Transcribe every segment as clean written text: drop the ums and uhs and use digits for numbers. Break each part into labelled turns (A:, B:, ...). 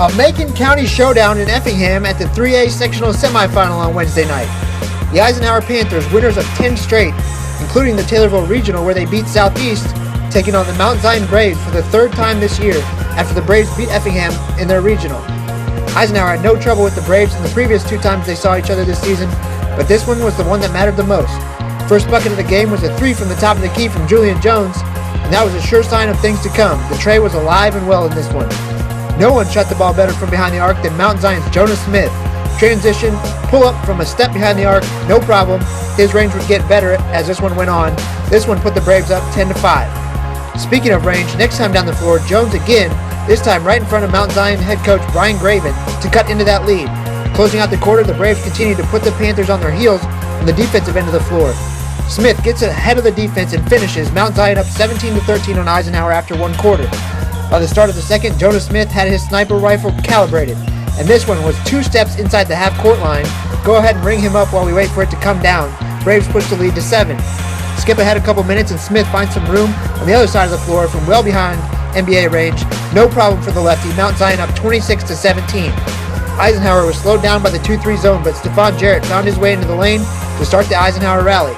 A: A Macon County showdown in Effingham at the 3A sectional semifinal on Wednesday night. The Eisenhower Panthers, winners of 10 straight, including the Taylorville Regional where they beat Southeast, taking on the Mount Zion Braves for the third time this year after the Braves beat Effingham in their regional. Eisenhower had no trouble with the Braves in the previous 2 times they saw each other this season, but this one was the one that mattered the most. First bucket of the game was a 3 from the top of the key from Julian Jones, and that was a sure sign of things to come. The Tray was alive and well in this one. No one shot the ball better from behind the arc than Mount Zion's Jonas Smith. Transition, pull up from a step behind the arc, no problem. His range would get better as this one went on. This one put the Braves up 10-5. Speaking of range, next time down the floor, Jones again, this time right in front of Mount Zion head coach Brian Graven to cut into that lead. Closing out the quarter, the Braves continue to put the Panthers on their heels on the defensive end of the floor. Smith gets ahead of the defense and finishes Mount Zion up 17-13 on Eisenhower after 1 quarter. By the start of the second, Jonas Smith had his sniper rifle calibrated, and this one was 2 steps inside the half-court line. Go ahead and ring him up while we wait for it to come down. Braves push the lead to 7. Skip ahead a couple minutes and Smith finds some room on the other side of the floor from well behind NBA range. No problem for the lefty. Mount Zion up 26-17. Eisenhower was slowed down by the 2-3 zone, but Stephon Jarrett found his way into the lane to start the Eisenhower rally.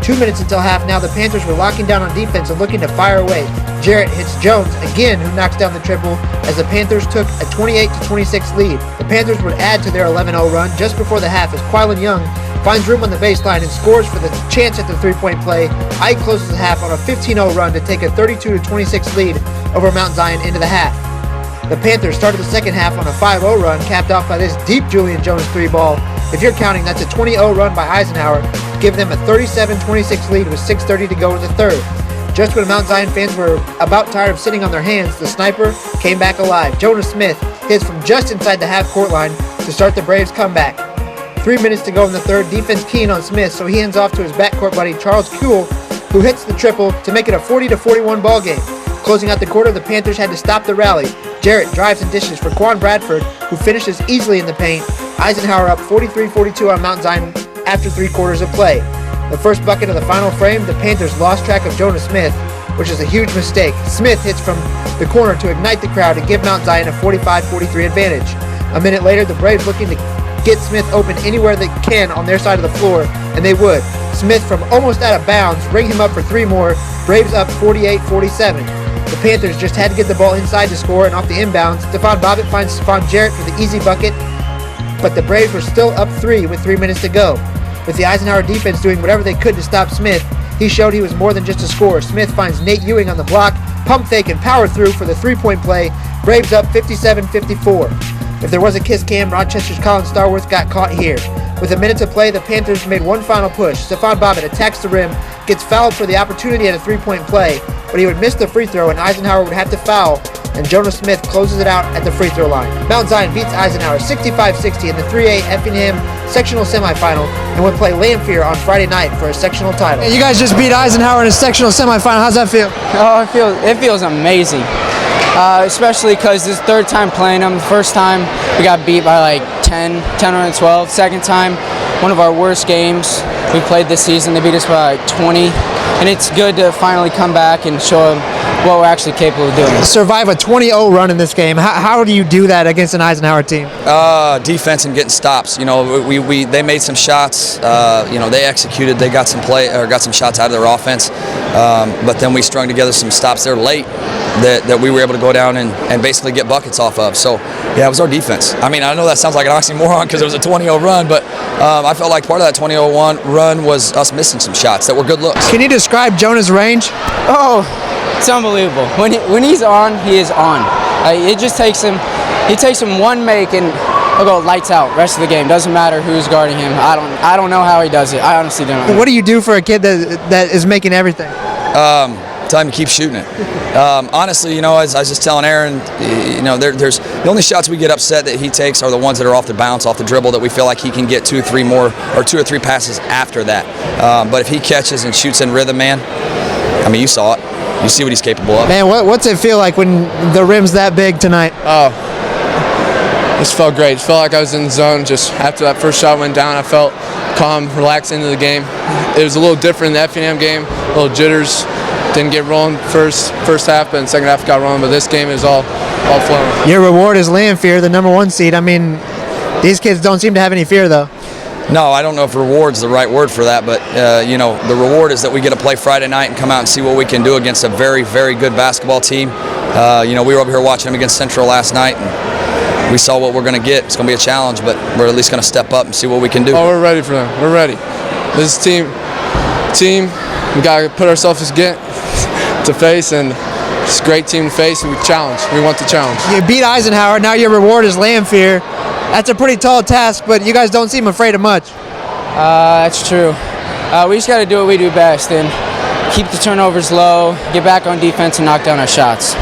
A: 2 minutes until half now, the Panthers were locking down on defense and looking to fire away. Jarrett hits Jones again, who knocks down the triple as the Panthers took a 28-26 lead. The Panthers would add to their 11-0 run just before the half as Quillen Young finds room on the baseline and scores for the chance at the 3-point play. Ike closes the half on a 15-0 run to take a 32-26 lead over Mount Zion into the half. The Panthers started the second half on a 5-0 run, capped off by this deep Julian Jones 3 ball. If you're counting, that's a 20-0 run by Eisenhower, giving them a 37-26 lead with 6:30 to go in the third. Just when Mount Zion fans were about tired of sitting on their hands, the sniper came back alive. Jonas Smith hits from just inside the half-court line to start the Braves' comeback. 3 minutes to go in the third, defense keying on Smith, so he hands off to his backcourt buddy Charles Kuehl, who hits the triple to make it a 40-41 ball game. Closing out the quarter, the Panthers had to stop the rally. Jarrett drives and dishes for Quan Bradford, who finishes easily in the paint. Eisenhower up 43-42 on Mount Zion after 3 quarters of play. The first bucket of the final frame, the Panthers lost track of Jonas Smith, which is a huge mistake. Smith hits from the corner to ignite the crowd and give Mount Zion a 45-43 advantage. A minute later, the Braves looking to get Smith open anywhere they can on their side of the floor, and they would. Smith from almost out of bounds, ring him up for 3 more, Braves up 48-47. The Panthers just had to get the ball inside to score, and off the inbounds, Stephon Bobbitt finds Stephon Jarrett for the easy bucket, but the Braves were still up 3 with 3 minutes to go. With the Eisenhower defense doing whatever they could to stop Smith, he showed he was more than just a scorer. Smith finds Nate Ewing on the block, pump fake and power through for the 3-point play. Braves up 57-54. If there was a kiss cam, Rochester's Colin Starworth got caught here. With a minute to play, the Panthers made one final push. Stephon Bobbitt attacks the rim, gets fouled for the opportunity at a 3-point play, but he would miss the free throw and Eisenhower would have to foul, and Jonas Smith closes it out at the free throw line. Mount Zion beats Eisenhower 65-60 in the 3A Effingham sectional semifinal and would play Lanphier on Friday night for a sectional title.
B: You guys just beat Eisenhower in a sectional semifinal. How's that feel?
C: Oh, it feels amazing. Especially because this is 3rd time playing them. The first time we got beat by like 10 or 12. Second time, one of our worst games we played this season. They beat us by like 20. And it's good to finally come back and show them what we're actually capable of doing.
A: Survive a 20-0 run in this game. How do you do that against an Eisenhower team?
D: Defense and getting stops. You know, they made some shots. You know, they executed. They got some shots out of their offense. But then we strung together some stops there late that we were able to go down and basically get buckets off of. So, yeah, it was our defense. I mean, I know that sounds like an oxymoron because it was a 20-0 run, but I felt like part of that 20-0 run was us missing some shots that were good looks.
A: Can you describe Jonah's range?
C: Oh, it's unbelievable. When he's on, he is on. It just takes him. He takes him one make and he'll go lights out. Rest of the game doesn't matter who's guarding him. I don't know how he does it. I honestly don't know.
A: What do you do for a kid that is making everything?
D: Tell him to keep shooting it. Honestly, you know, as I was just telling Aaron, you know, there's the only shots we get upset that he takes are the ones that are off the bounce, off the dribble, that we feel like he can get 2 or 3 passes after that. But if he catches and shoots in rhythm, man, I mean, you saw it. You see what he's capable of.
A: Man, what's it feel like when the rim's that big tonight?
B: Oh, this felt great. It felt like I was in the zone. Just after that first shot went down, I felt calm, relaxed into the game. It was a little different in the Effingham game, a little jitters. Didn't get rolling first half, but in the second half got rolling. But this game is all all flowing.
A: Your reward is Lanphier, the #1 seed. I mean, these kids don't seem to have any fear, though.
D: No, I don't know if reward's the right word for that, but the reward is that we get to play Friday night and come out and see what we can do against a very, very good basketball team. We were over here watching them against Central last night, and we saw what we're going to get. It's going to be a challenge, but we're at least going to step up and see what we can do.
B: Oh, we're ready for them. We're ready. This is team. We got to put ourselves to face, and it's a great team to face, and we challenge. We want the challenge.
A: You beat Eisenhower. Now your reward is Lanphier. That's a pretty tall task, but you guys don't seem afraid of much.
C: That's true. We just got to do what we do best and keep the turnovers low, get back on defense, and knock down our shots.